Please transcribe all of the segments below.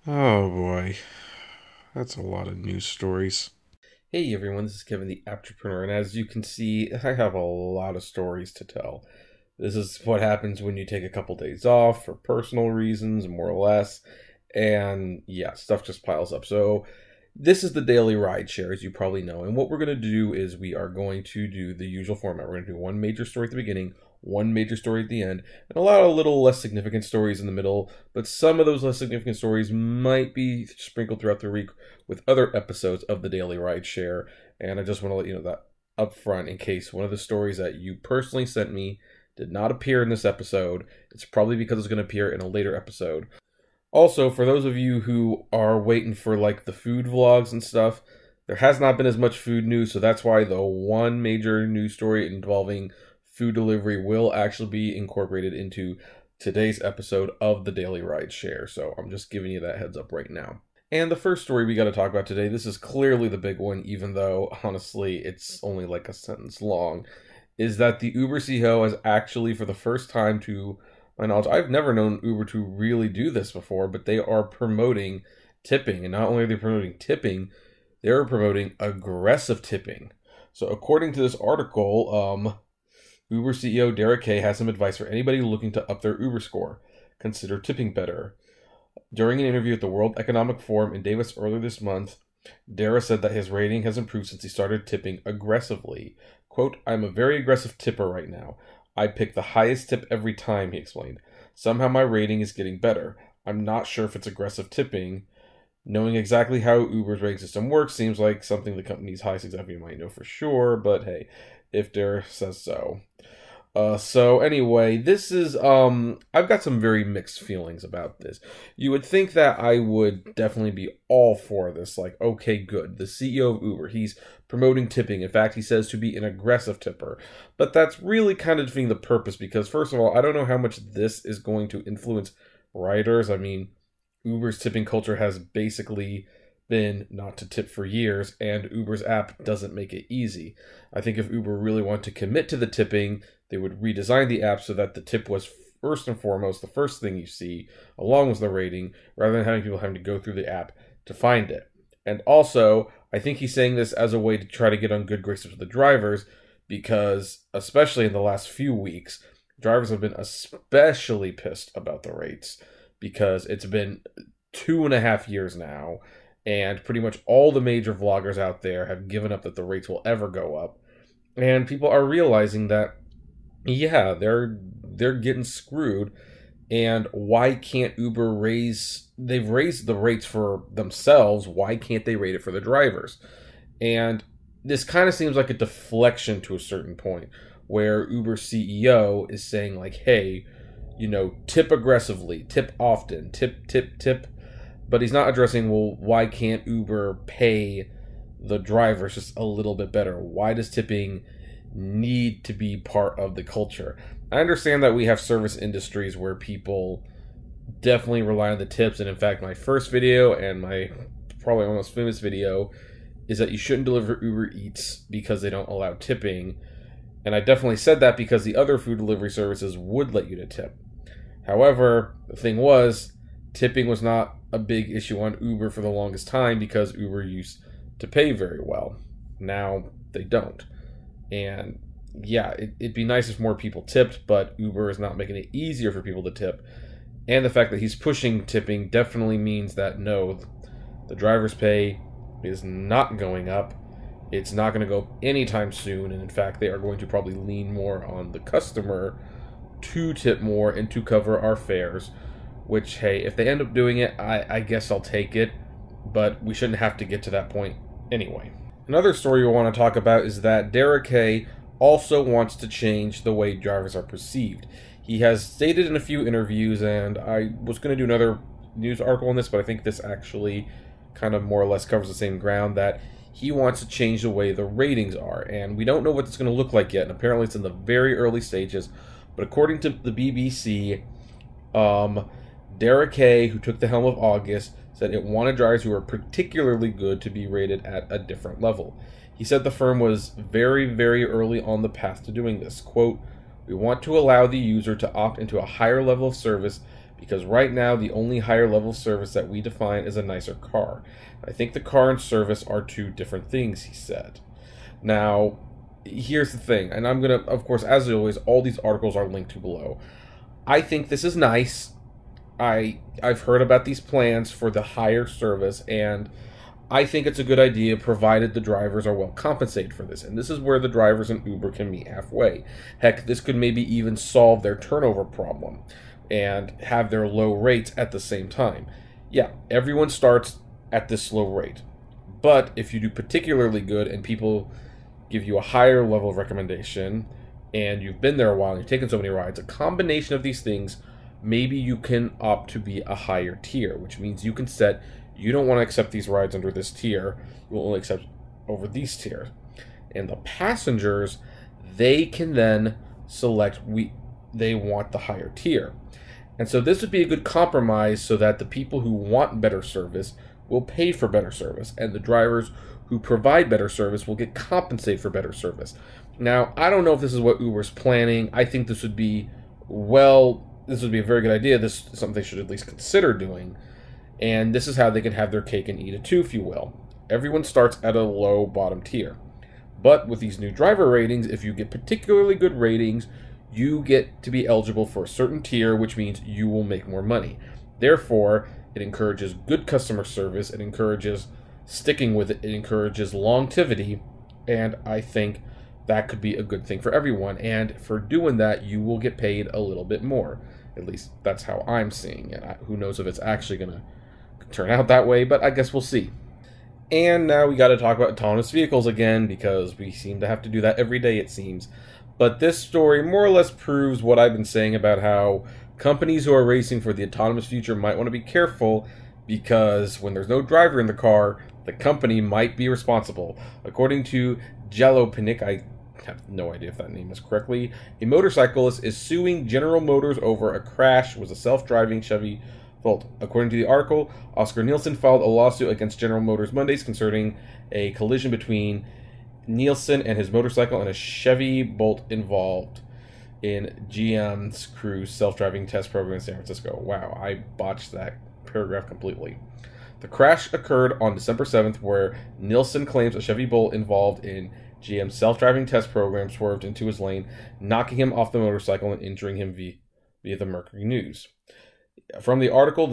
Oh boy, that's a lot of news stories. Hey everyone, this is Kevin the Entrepreneur, and as you can see, I have a lot of stories to tell. This is what happens when you take a couple days off for personal reasons, more or less, and yeah, stuff just piles up. So this is the daily ride share, as you probably know, and what we're going to do is we are going to do the usual format. We're going to do one major story at the beginning, one major story at the end, and a lot of little less significant stories in the middle, but some of those less significant stories might be sprinkled throughout the week with other episodes of the Daily Ride Share, and I just want to let you know that up front in case one of the stories that you personally sent me did not appear in this episode. It's probably because it's going to appear in a later episode. Also, for those of you who are waiting for like the food vlogs and stuff, there has not been as much food news, so that's why the one major news story involving food delivery will actually be incorporated into today's episode of the Daily Ride Share. So I'm just giving you that heads up right now. And the first story we got to talk about today, this is clearly the big one, even though honestly it's only like a sentence long, is that the Uber CEO has actually, for the first time to my knowledge, I've never known Uber to really do this before, but they are promoting tipping. And not only are they promoting tipping, they're promoting aggressive tipping. So according to this article, Uber CEO Derek Kay has some advice for anybody looking to up their Uber score. Consider tipping better. During an interview at the World Economic Forum in Davos earlier this month, Dara said that his rating has improved since he started tipping aggressively. Quote, "I'm a very aggressive tipper right now. I pick the highest tip every time," he explained. "Somehow my rating is getting better. I'm not sure if it's aggressive tipping. Knowing exactly how Uber's rating system works seems like something the company's highest executive might know for sure, but hey, if Dara says so." So anyway, this is, I've got some very mixed feelings about this. You would think that I would definitely be all for this. Like, okay, good. The CEO of Uber, he's promoting tipping. In fact, he says to be an aggressive tipper. But that's really kind of defeating the purpose because, first of all, I don't know how much this is going to influence riders. I mean, Uber's tipping culture has basically been not to tip for years, and Uber's app doesn't make it easy. I think if Uber really wanted to commit to the tipping, they would redesign the app so that the tip was first and foremost the first thing you see, along with the rating, rather than having people having to go through the app to find it. And also, I think he's saying this as a way to try to get on good graces with the drivers, because especially in the last few weeks, drivers have been especially pissed about the rates, because it's been 2.5 years now, and pretty much all the major vloggers out there have given up that the rates will ever go up. And people are realizing that, yeah, they're getting screwed. And why can't Uber they've raised the rates for themselves, why can't they rate it for the drivers? And this kind of seems like a deflection to a certain point, where Uber CEO is saying like, hey, tip aggressively, tip often, tip. But he's not addressing, well, why can't Uber pay the drivers just a little bit better? Why does tipping need to be part of the culture? I understand that we have service industries where people definitely rely on the tips. And in fact, my first video and my probably my most famous video is that you shouldn't deliver Uber Eats because they don't allow tipping. And I definitely said that because the other food delivery services would let you to tip. However, the thing was, tipping was not a big issue on Uber for the longest time because Uber used to pay very well. Now they don't. And yeah, it'd be nice if more people tipped, but Uber is not making it easier for people to tip. And the fact that he's pushing tipping definitely means that no, the driver's pay is not going up. It's not going to go anytime soon. And in fact, they are going to probably lean more on the customer to tip more and to cover our fares. Which, hey, if they end up doing it, I guess I'll take it. But we shouldn't have to get to that point anyway. Another story we want to talk about is that Derek Kay also wants to change the way drivers are perceived. He has stated in a few interviews, and I was going to do another news article on this, but I think this actually kind of more or less covers the same ground, that he wants to change the way the ratings are. And we don't know what it's going to look like yet, and apparently it's in the very early stages. But according to the BBC, Derek Kay, who took the helm of August, said it wanted drivers who were particularly good to be rated at a different level. He said the firm was very, very early on the path to doing this. Quote, "We want to allow the user to opt into a higher level of service because right now the only higher level service that we define is a nicer car. I think the car and service are two different things, he said. Now, here's the thing, and I'm going to, of course, as always, all these articles are linked to below. I think this is nice. I've heard about these plans for the higher service, and I think it's a good idea provided the drivers are well compensated for this. And this is where the drivers and Uber can meet halfway. Heck, this could maybe even solve their turnover problem and have their low rates at the same time. Yeah, everyone starts at this low rate. But if you do particularly good and people give you a higher level of recommendation and you've been there a while and you've taken so many rides, a combination of these things, maybe you can opt to be a higher tier, which means you can set, you don't want to accept these rides under this tier, you will only accept over these tiers. And the passengers, they can then select they want the higher tier. And so this would be a good compromise so that the people who want better service will pay for better service, and the drivers who provide better service will get compensated for better service. Now, I don't know if this is what Uber's planning. I think this would be, this would be a very good idea. This is something they should at least consider doing. And this is how they can have their cake and eat it too, if you will. Everyone starts at a low bottom tier. But with these new driver ratings, if you get particularly good ratings, you get to be eligible for a certain tier, which means you will make more money. Therefore, it encourages good customer service, it encourages sticking with it, it encourages longevity, and I think that could be a good thing for everyone. And for doing that, you will get paid a little bit more. At least that's how I'm seeing it. Who knows if it's actually going to turn out that way, but I guess we'll see. And now we got to talk about autonomous vehicles again, because we seem to have to do that every day, it seems. But this story more or less proves what I've been saying about how companies who are racing for the autonomous future might want to be careful, because when there's no driver in the car, the company might be responsible. According to Jalopnik, I have no idea if that name is correctly, a motorcyclist is suing General Motors over a crash with a self-driving Chevy Volt. According to the article, Oscar Nielsen filed a lawsuit against General Motors Mondays concerning a collision between Nielsen and his motorcycle and a Chevy Bolt involved in GM's Cruise self-driving test program in San Francisco. Wow, I botched that paragraph completely. The crash occurred on December 7th, where Nielsen claims a Chevy Bolt involved in GM's self-driving test program swerved into his lane, knocking him off the motorcycle and injuring him via the Mercury News. From the article,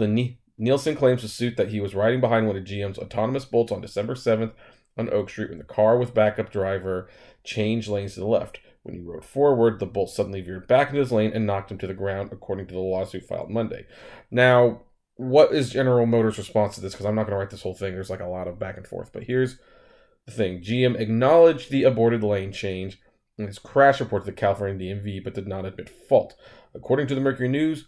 Nielsen claims to suit that he was riding behind one of GM's autonomous Bolts on December 7th on Oak Street when the car with backup driver changed lanes to the left. When he rode forward, the Bolt suddenly veered back into his lane and knocked him to the ground, according to the lawsuit filed Monday. Now, what is General Motors' response to this? Because I'm not going to write this whole thing. There's like a lot of back and forth. But here's the thing. GM acknowledged the aborted lane change in his crash report to the California DMV, but did not admit fault. According to the Mercury News,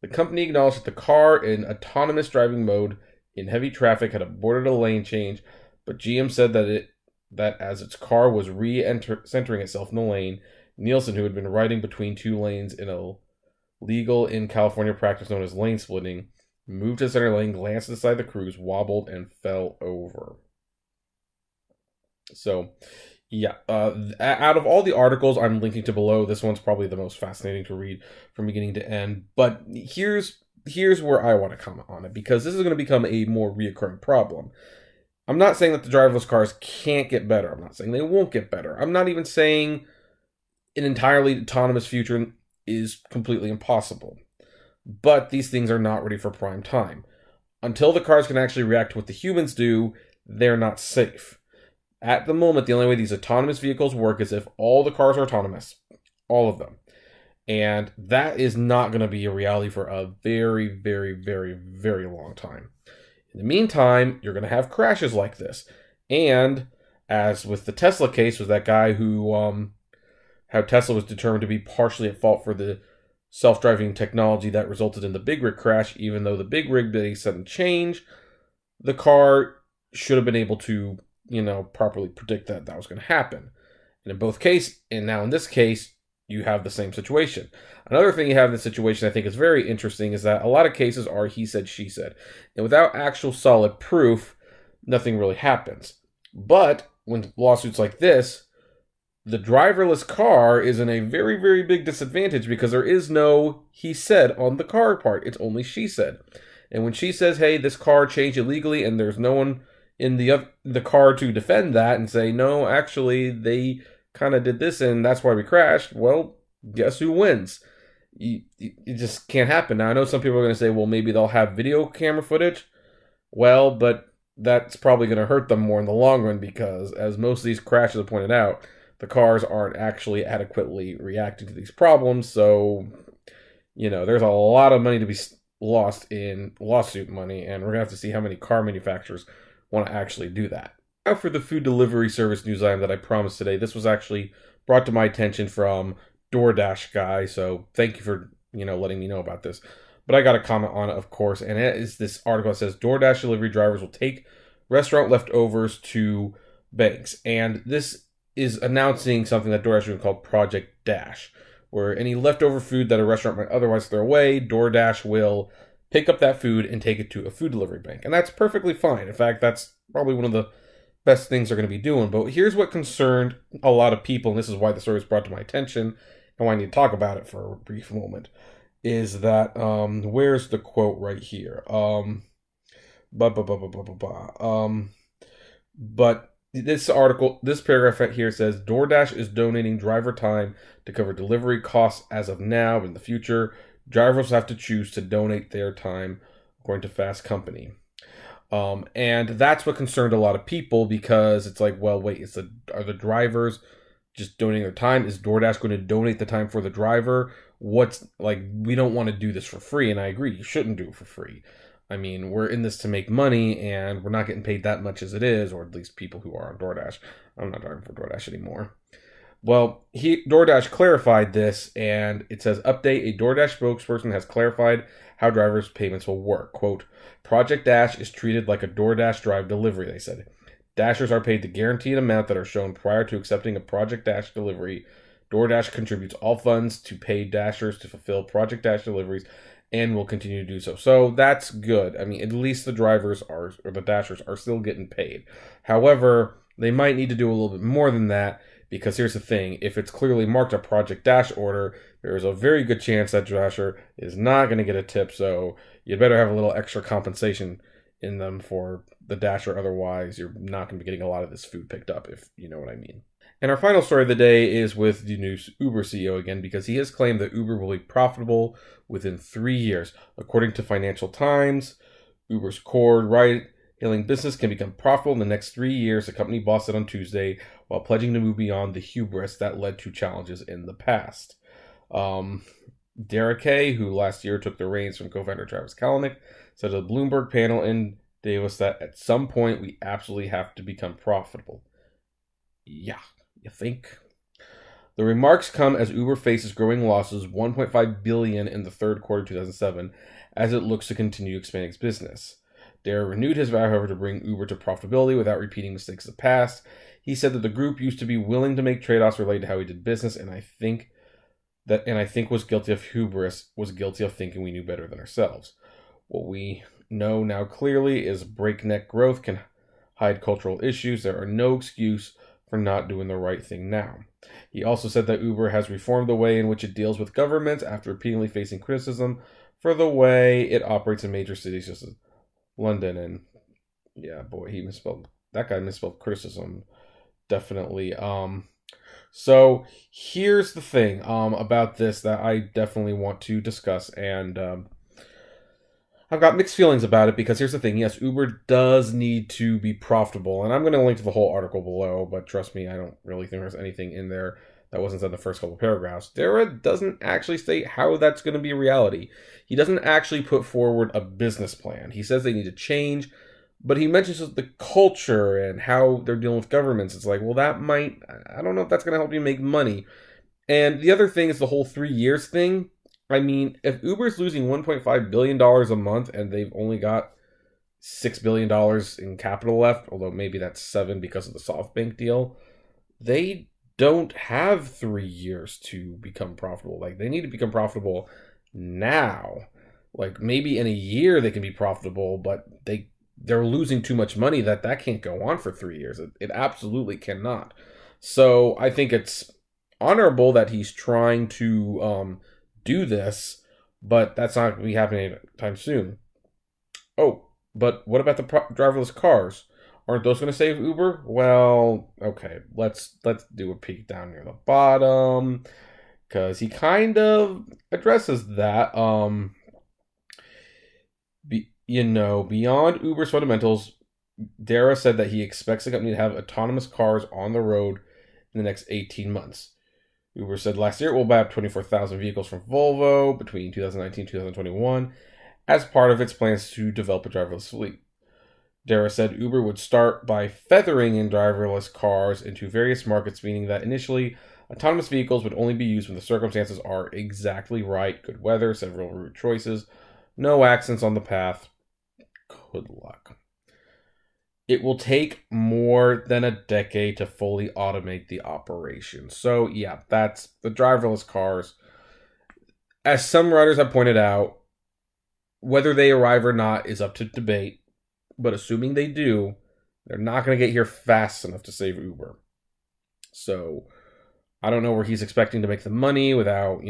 the company acknowledged that the car in autonomous driving mode in heavy traffic had aborted a lane change, but GM said that as its car was centering itself in the lane, Nielsen, who had been riding between two lanes in a legal in California practice known as lane splitting, moved to the center lane, glanced inside the Cruise, wobbled, and fell over. So, yeah, out of all the articles I'm linking to below, this one's probably the most fascinating to read from beginning to end. But here's where I want to comment on it, because this is going to become a more reoccurring problem. I'm not saying that the driverless cars can't get better. I'm not saying they won't get better. I'm not even saying an entirely autonomous future is completely impossible. But these things are not ready for prime time. Until the cars can actually react to what the humans do, they're not safe. At the moment, the only way these autonomous vehicles work is if all the cars are autonomous. All of them. And that is not going to be a reality for a very, very, very, very long time. In the meantime, you're going to have crashes like this. And as with the Tesla case, with that guy who, how Tesla was determined to be partially at fault for the self-driving technology that resulted in the big rig crash, even though the big rig did a sudden change, the car should have been able to, properly predict that was going to happen. And in both cases, and now in this case, you have the same situation. Another thing you have in this situation I think is very interesting is that a lot of cases are he said, she said. And without actual solid proof, nothing really happens. But when lawsuits like this, The driverless car is in a very, very big disadvantage because there is no he said on the car part. It's only she said. And when she says, hey, this car changed illegally, and there's no one in the car to defend that and say, no, actually, they kind of did this and that's why we crashed, well, guess who wins? It just can't happen. Now, I know some people are going to say, well, maybe they'll have video camera footage. Well, but that's probably going to hurt them more in the long run because, as most of these crashes have pointed out, the cars aren't actually adequately reacting to these problems. So, there's a lot of money to be lost in lawsuit money, and we're going to have to see how many car manufacturers want to actually do that. Now for the food delivery service news item that I promised today. This was actually brought to my attention from Doordash guy, so thank you for, letting me know about this. But I got a comment on it, of course, and it is this article that says DoorDash delivery drivers will take restaurant leftovers to banks. And this is announcing something that DoorDash is doing called Project Dash, where any leftover food that a restaurant might otherwise throw away, DoorDash will pick up that food and take it to a food delivery bank. And that's perfectly fine. In fact, that's probably one of the best things they're going to be doing. But here's what concerned a lot of people, and this is why the story was brought to my attention, and why I need to talk about it for a brief moment, is that, where's the quote right here? But this article, this paragraph right here says, DoorDash is donating driver time to cover delivery costs as of now. In the future, drivers will have to choose to donate their time, according to Fast Company. And that's what concerned a lot of people because it's like, well, wait, are the drivers just donating their time? Is DoorDash going to donate the time for the driver? We don't want to do this for free, and I agree, you shouldn't do it for free. I mean, we're in this to make money, and we're not getting paid that much as it is, or at least people who are on DoorDash. I'm not driving for DoorDash anymore. Well, DoorDash clarified this, and it says, update, a DoorDash spokesperson has clarified how drivers' payments will work. Quote, Project Dash is treated like a DoorDash drive delivery, they said. Dashers are paid the guaranteed amount that are shown prior to accepting a Project Dash delivery. DoorDash contributes all funds to pay Dashers to fulfill Project Dash deliveries and will continue to do so. So that's good. I mean, at least the drivers or the Dashers are still getting paid. However, they might need to do a little bit more than that because here's the thing. If it's clearly marked a Project Dash order, there's a very good chance that Dasher is not going to get a tip. So you better have a little extra compensation in them for the Dasher. Otherwise, you're not going to be getting a lot of this food picked up, if you know what I mean. And our final story of the day is with the new Uber CEO again, because he has claimed that Uber will be profitable within 3 years. According to Financial Times, Uber's core ride-hailing business can become profitable in the next 3 years, the company boss said on Tuesday, while pledging to move beyond the hubris that led to challenges in the past. Derek Kay, who last year took the reins from co-founder Travis Kalanick, said to the Bloomberg panel in Davos that at some point we absolutely have to become profitable. Yeah. You think? The remarks come as Uber faces growing losses, $1.5 billion in the third quarter of 2007, as it looks to continue expanding its business. Dare renewed his vow, however, to bring Uber to profitability without repeating mistakes of the past. He said that the group used to be willing to make trade-offs related to how he did business, and I think was guilty of hubris, was guilty of thinking we knew better than ourselves. What we know now clearly is breakneck growth can hide cultural issues. There are no excuse for not doing the right thing now. He also said that Uber has reformed the way in which it deals with governments after repeatedly facing criticism for the way it operates in major cities such as London. And yeah, boy, that guy misspelled criticism. Definitely. So here's the thing about this that I definitely want to discuss, and I've got mixed feelings about it because here's the thing. Yes, Uber does need to be profitable, and I'm going to link to the whole article below, but trust me, I don't really think there's anything in there that wasn't said in the first couple of paragraphs. Dara doesn't actually state how that's going to be a reality. He doesn't actually put forward a business plan. He says they need to change, but he mentions the culture and how they're dealing with governments. It's like, well, I don't know if that's going to help you make money. And the other thing is the whole 3 years thing. I mean, if Uber's losing $1.5 billion a month and they've only got $6 billion in capital left, although maybe that's $7 billion because of the SoftBank deal, they don't have 3 years to become profitable. Like, they need to become profitable now. Like, maybe in a year they can be profitable, but they're losing too much money that can't go on for 3 years. It absolutely cannot. So I think it's honorable that he's trying to do this, but that's not going to be happening anytime soon. Oh, but what about the driverless cars? Aren't those going to save Uber? Well, okay, let's do a peek down near the bottom, because he kind of addresses that. Beyond Uber's fundamentals, Dara said that he expects the company to have autonomous cars on the road in the next 18 months. Uber said last year it will buy up 24,000 vehicles from Volvo between 2019 and 2021 as part of its plans to develop a driverless fleet. Dara said Uber would start by feathering in driverless cars into various markets, meaning that initially autonomous vehicles would only be used when the circumstances are exactly right, good weather, several route choices, no accidents on the path. Good luck. It will take more than a decade to fully automate the operation. So yeah, that's the driverless cars. As some writers have pointed out, whether they arrive or not is up to debate. But assuming they do, they're not going to get here fast enough to save Uber. So I don't know where he's expecting to make the money without,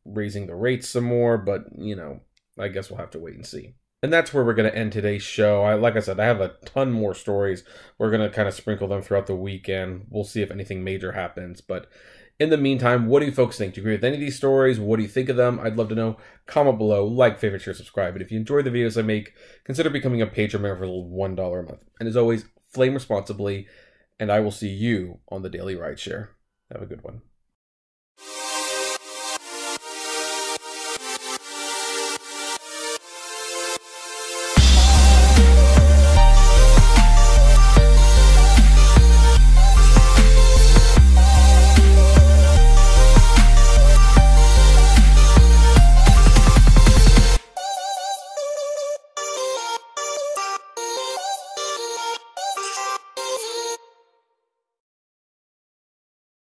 raising the rates some more. But, I guess we'll have to wait and see. And that's where we're going to end today's show. Like I said, I have a ton more stories. We're going to kind of sprinkle them throughout the weekend. We'll see if anything major happens. But in the meantime, what do you folks think? Do you agree with any of these stories? What do you think of them? I'd love to know. Comment below, like, favorite, share, subscribe. And if you enjoy the videos I make, consider becoming a patron member for a little $1 a month. And as always, flame responsibly. And I will see you on the Daily Ride Share. Have a good one.